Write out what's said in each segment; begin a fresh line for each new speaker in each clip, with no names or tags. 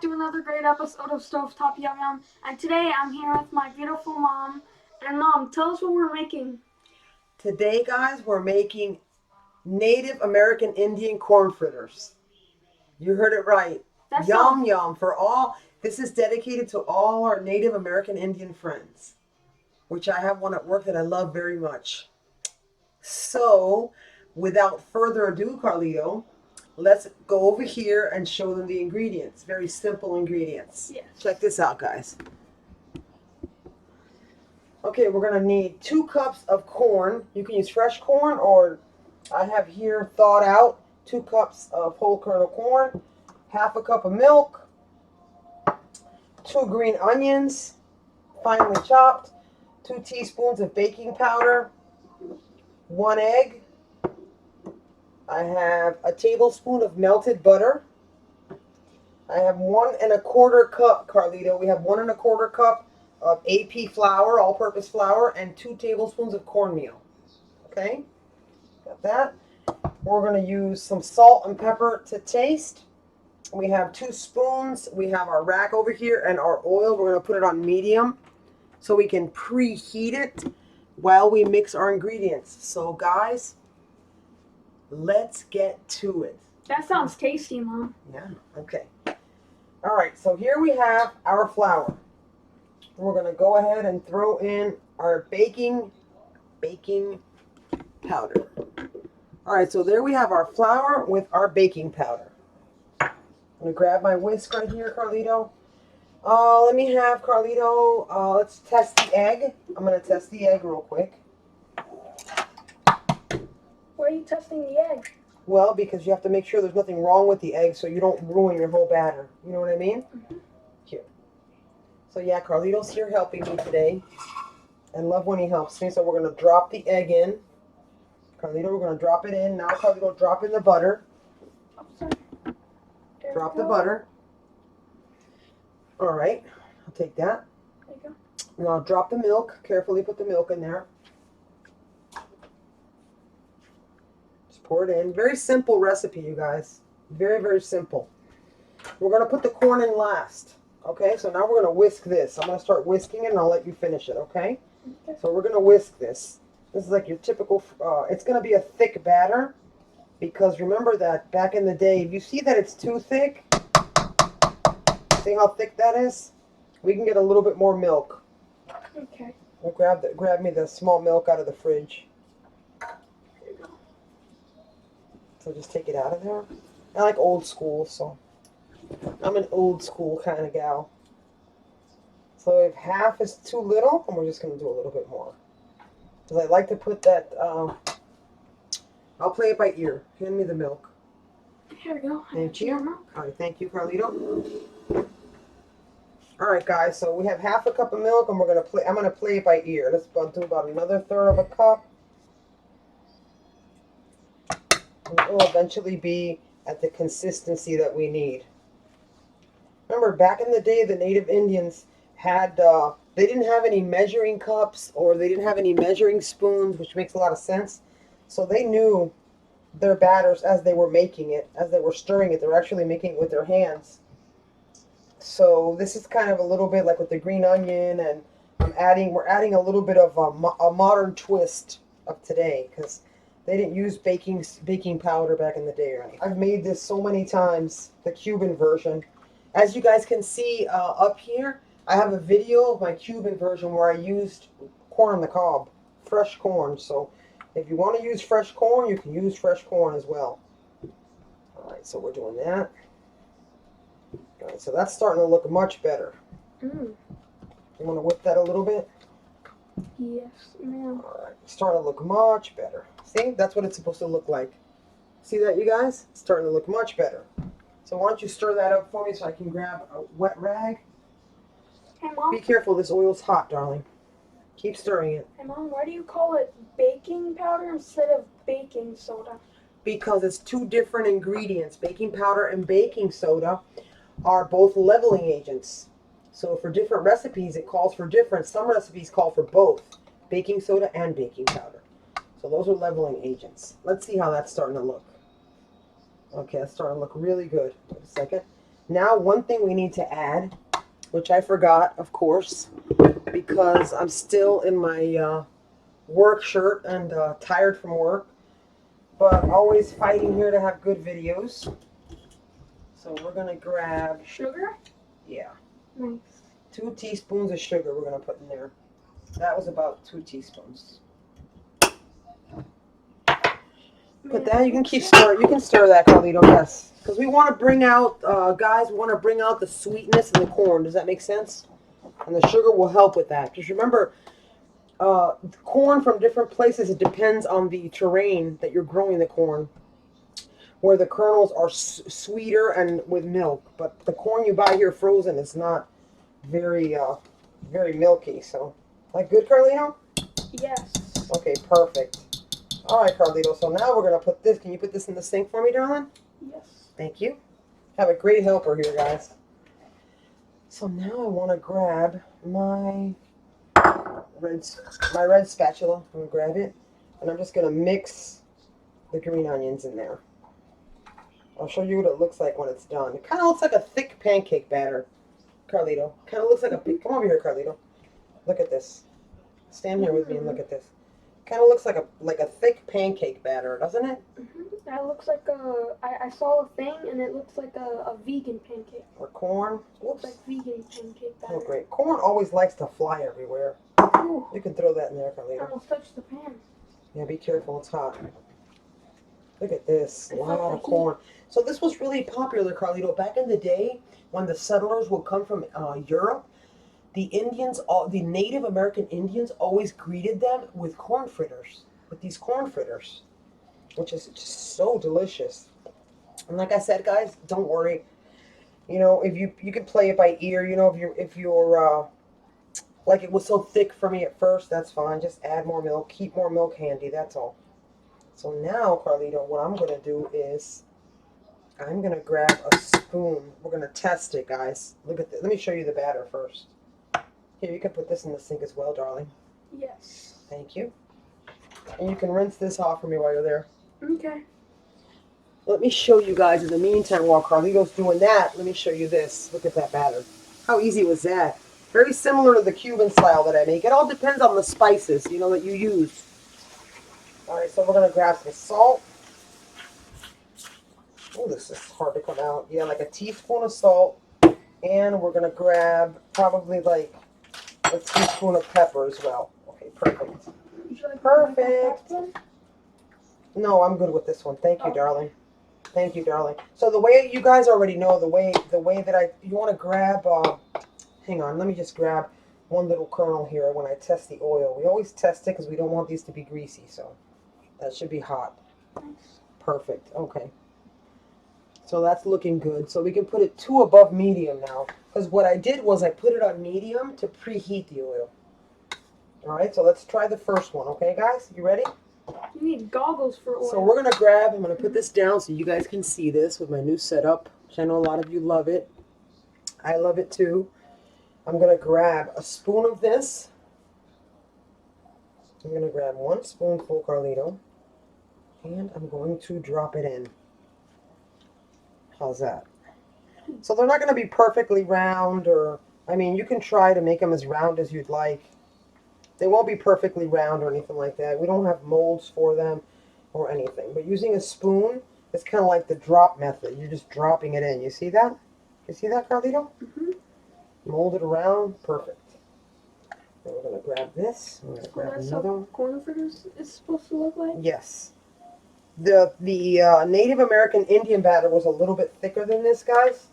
to another great episode of Stovetop Yum Yum. And today I'm here with my beautiful mom. And Mom, tell us what we're making.
Today, guys, we're making Native American Indian corn fritters. You heard it right. Yum yum for all. This is dedicated to all our Native American Indian friends, which I have one at work that I love very much. So, without further ado, Carlito, let's go over here and show them the ingredients. Very simple ingredients.
Yes.
Check this out, guys. Okay, we're going to need 2 cups of corn. You can use fresh corn, or I have here thawed out 2 cups of whole kernel corn, half a cup of milk, 2 green onions, finely chopped, 2 teaspoons of baking powder, 1 egg. I have a tablespoon of melted butter. I have 1 1/4 cup, Carlito. We have 1 1/4 cup of AP flour, all-purpose flour, and 2 tablespoons of cornmeal. Okay, got that. We're going to use some salt and pepper to taste. We have 2 spoons. We have our rack over here and our oil. We're going to put it on medium so we can preheat it while we mix our ingredients. So, guys, let's get to it.
That sounds tasty, Mom.
Yeah, okay. All right, so here we have our flour. We're going to go ahead and throw in our baking powder. All right, so there we have our flour with our baking powder. I'm going to grab my whisk right here, Carlito. Let me have, Carlito, let's test the egg. I'm going to test the egg real quick.
Why are you testing the egg?
Well, because you have to make sure there's nothing wrong with the egg so you don't ruin your whole batter. You know what I mean?
Mm-hmm.
Here. So yeah, Carlito's here helping me today. I love when he helps me. So we're going to drop the egg in. Carlito, we're going to drop it in. Now, Carlito, drop in the butter.
Oh, sorry.
Drop the butter. All right. I'll take that.
There you go.
And I'll drop the milk. Carefully put the milk in there. Just pour it in. Very simple recipe, you guys. Very, very simple. We're going to put the corn in last. Okay, so now we're going to whisk this. I'm going to start whisking it and I'll let you finish it, okay? So we're going to whisk this. This is like your typical, it's going to be a thick batter because remember that back in the day, if you see that it's too thick, see how thick that is? We can get a little bit more milk.
Okay.
We'll grab me the small milk out of the fridge.
There you go.
So just take it out of there. I like old school, so I'm an old school kind of gal. So if half is too little, and we're just going to do a little bit more. Because I like to put that, I'll play it by ear. Hand me the milk.
Here we go.
Thank you. All right, thank you, Carlito. All right, guys, so we have half a cup of milk, and I'm going to play it by ear. Let's do about another 1/3 of a cup. And it will eventually be at the consistency that we need. Remember, back in the day, the Native Indians had, they didn't have any measuring cups or they didn't have any measuring spoons, which makes a lot of sense. So they knew their batters as they were making it, as they were stirring it. They were actually making it with their hands. So this is kind of a little bit like with the green onion, and we're adding a little bit of a modern twist of today because they didn't use baking powder back in the day or anything. I've made this so many times, the Cuban version. As you guys can see up here, I have a video of my Cuban version where I used corn on the cob, fresh corn. So if you want to use fresh corn, you can use fresh corn as well. All right, so we're doing that. All right, so that's starting to look much better. You want to whip that a little bit?
Yes, ma'am.
All right, it's starting to look much better. See, that's what it's supposed to look like. See that, you guys? It's starting to look much better. So why don't you stir that up for me so I can grab a wet rag?
Hey, Mom.
Be careful, this oil's hot, darling. Keep stirring it.
Hey, Mom, why do you call it baking powder instead of baking soda?
Because it's 2 different ingredients. Baking powder and baking soda are both leveling agents. So for different recipes, it calls for different. Some recipes call for both baking soda and baking powder. So those are leveling agents. Let's see how that's starting to look. Okay, that's starting to look really good. Wait a second. Now, one thing we need to add, which I forgot, of course, because I'm still in my work shirt and tired from work, but always fighting here to have good videos. So we're going to grab
Sugar?
Yeah.
Nice.
2 teaspoons of sugar we're going to put in there. That was about 2 teaspoons. Put that, you can keep stir. You can stir that, Carlito, yes. Because we want to bring out, guys, we want to bring out the sweetness in the corn. Does that make sense? And the sugar will help with that. Just remember, corn from different places, it depends on the terrain that you're growing the corn. Where the kernels are sweeter and with milk. But the corn you buy here frozen is not very, very milky. So, like good, Carlito?
Yes.
Okay, perfect. All right, Carlito. So now we're going to put this. Can you put this in the sink for me, darling?
Yes.
Thank you. Have a great helper here, guys. So now I want to grab my red spatula. I'm going to grab it. And I'm just going to mix the green onions in there. I'll show you what it looks like when it's done. It kind of looks like a thick pancake batter, Carlito. Kind of looks like a big... Come over here, Carlito. Look at this. Stand here with me and look at this. Kind of looks like a thick pancake batter, doesn't it?
That looks like a... I saw a thing, and it looks like a vegan pancake.
Or corn.
Looks like vegan pancake batter.
Oh, great. Corn always likes to fly everywhere.
Ooh.
You can throw that in there,
I
Carlito.
almost touched the pan.
Yeah, be careful. It's hot. Look at this. A lot of corn. So this was really popular, Carlito. Back in the day, when the settlers would come from Europe, the Indians, the Native American Indians, always greeted them with corn fritters, with these corn fritters, which is just so delicious. And like I said, guys, don't worry. You know, if you can play it by ear. You know, if you're like it was so thick for me at first, that's fine. Just add more milk. Keep more milk handy. That's all. So now, Carlito, what I'm going to do is I'm going to grab a spoon. We're going to test it, guys. Look at this. Let me show you the batter first. Here, you can put this in the sink as well, darling.
Yes.
Thank you. And you can rinse this off for me while you're there.
Okay.
Let me show you guys in the meantime while Carlito's doing that. Let me show you this. Look at that batter. How easy was that? Very similar to the Cuban style that I make. It all depends on the spices, you know, that you use. All right, so we're going to grab some salt. Oh, this is hard to come out. Yeah, like a teaspoon of salt. And we're going to grab probably like a teaspoon of pepper as well. Okay, perfect. Perfect. No, I'm good with this one. Thank you, darling. Thank you, darling. So the way you guys already know, the way that you want to grab, hang on, let me just grab one little kernel here when I test the oil. We always test it because we don't want these to be greasy, so that should be hot. Perfect. Okay. So that's looking good. So we can put it to above medium now. Because what I did was I put it on medium to preheat the oil. Alright, so let's try the first one. Okay, guys? You ready?
You need goggles for oil.
So we're going to grab, I'm going to put this down so you guys can see this with my new setup. Which I know a lot of you love it. I love it too. I'm going to grab a spoon of this. I'm going to grab 1 spoonful, Carlito. And I'm going to drop it in. How's that? So they're not going to be perfectly round, or, I mean, you can try to make them as round as you'd like. They won't be perfectly round or anything like that. We don't have molds for them or anything. But using a spoon, it's kind of like the drop method. You're just dropping it in. You see that? You see that, Carlito?
Mm-hmm.
Mold it around. Perfect. And we're going to grab this. We're going to grab another one.
Corn fritters is supposed to look like?
Yes. The Native American Indian batter was a little bit thicker than this, guys.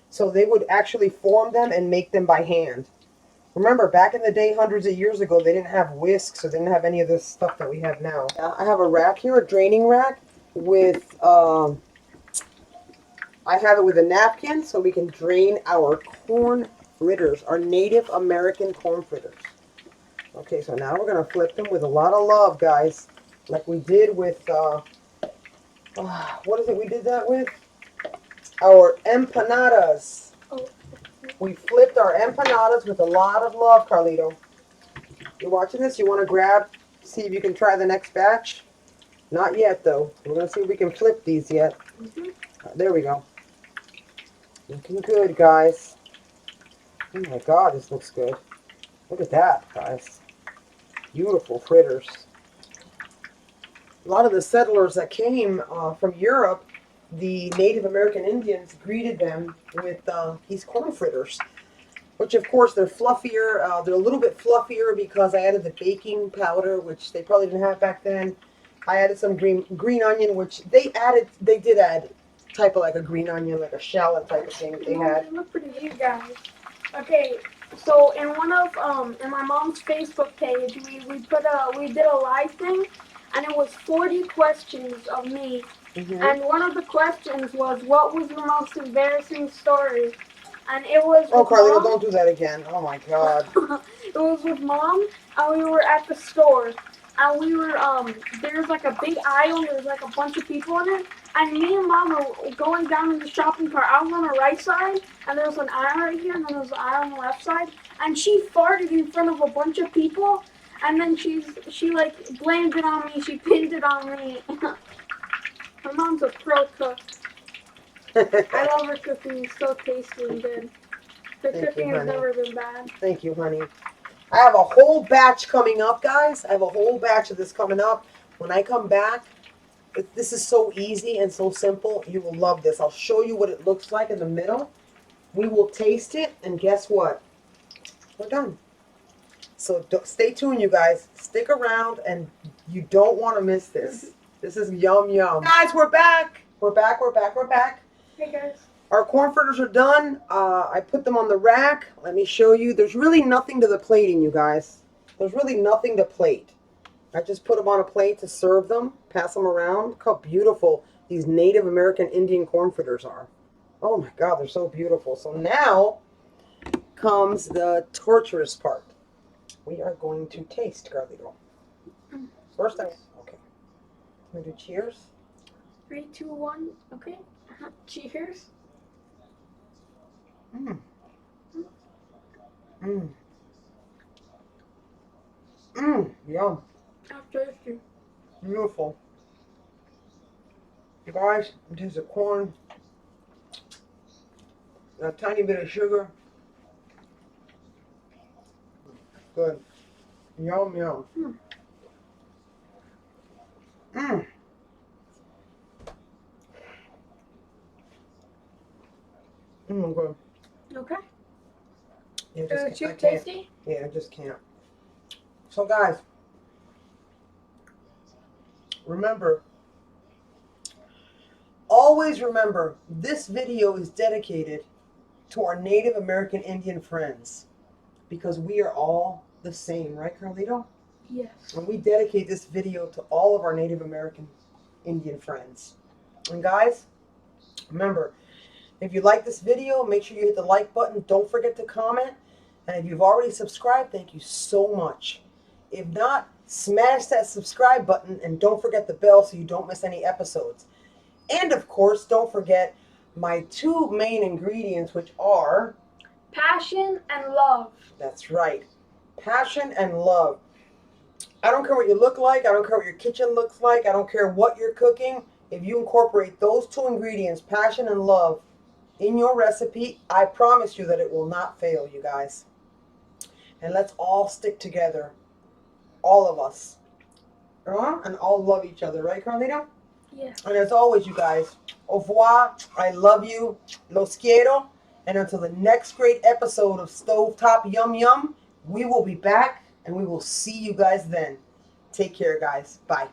So they would actually form them and make them by hand. Remember, back in the day, hundreds of years ago, they didn't have whisks, or they didn't have any of this stuff that we have now. I have a rack here, a draining rack, with, I have it with a napkin so we can drain our corn fritters, our Native American corn fritters. Okay, so now we're going to flip them with a lot of love, guys, like we did with, what is it we did that with? Our empanadas.
Oh.
We flipped our empanadas with a lot of love, Carlito. You're watching this? You want to grab, see if you can try the next batch? Not yet, though. We're going to see if we can flip these yet.
Mm-hmm.
There we go. Looking good, guys. Oh my God, this looks good. Look at that, guys. Beautiful fritters. A lot of the settlers that came from Europe, the Native American Indians greeted them with these corn fritters, which of course they're fluffier. They're a little bit fluffier because I added the baking powder, which they probably didn't have back then. I added some green onion, which they did add type of like a green onion, like a shallot type of thing that they had.
They look pretty good, guys. Okay, so in in my mom's Facebook page, we did a live thing, and it was 40 questions of me. And one of the questions was, what was your most embarrassing story? And it was
Oh,
with
Carlito,
mom.
don't do that again. Oh my God.
It was with mom, and we were at the store, and we were there's like a big aisle, and there's like a bunch of people in it, and me and mom were going down in the shopping cart. I was on the right side, and there was an aisle right here, and then there was an aisle on the left side, and she farted in front of a bunch of people, and then she like blamed it on me. She pinned it on me. My mom's a pro cook. I love her cooking. It's so tasty and good. Her cooking has never been bad.
Thank you, honey. I have a whole batch coming up, guys. I have a whole batch of this coming up. When I come back, this is so easy and so simple. You will love this. I'll show you what it looks like in the middle. We will taste it, and guess what? We're done. So stay tuned, you guys. Stick around, and you don't want to miss this. This is yum, yum. Guys, we're back. We're back.
Hey, guys.
Our corn fritters are done. I put them on the rack. Let me show you. There's really nothing to the plating, you guys. There's really nothing to plate. I just put them on a plate to serve them, pass them around. Look how beautiful these Native American Indian corn fritters are. Oh my God, they're so beautiful. So now comes the torturous part. We are going to taste, Carlito. First time. Okay. I'm going to do cheers.
3, 2, 1. Okay. Cheers.
Mmm. Mmm. Mmm. Yum.
Tasty.
Beautiful. You guys, it tastes of corn. A tiny bit of sugar. Good. Yum, yum.
Mm.
Mmm. Good.
Okay.
Yeah,
Too tasty?
Yeah, I just can't. So guys, remember, always remember, this video is dedicated to our Native American Indian friends because we are all the same, right, Carlito?
Yes.
And we dedicate this video to all of our Native American Indian friends. And guys, remember, if you like this video, make sure you hit the like button. Don't forget to comment. And if you've already subscribed, thank you so much. If not, smash that subscribe button and don't forget the bell so you don't miss any episodes. And of course, don't forget my 2 main ingredients, which are
passion and love.
That's right. Passion and love. I don't care what you look like. I don't care what your kitchen looks like. I don't care what you're cooking. If you incorporate those 2 ingredients, passion and love, in your recipe, I promise you that it will not fail, you guys. And let's all stick together. All of us. And all love each other, right, Carlito?
Yeah.
And as always, you guys, au revoir. I love you. Los quiero. And until the next great episode of Stovetop Yum Yum, we will be back and we will see you guys then. Take care, guys. Bye.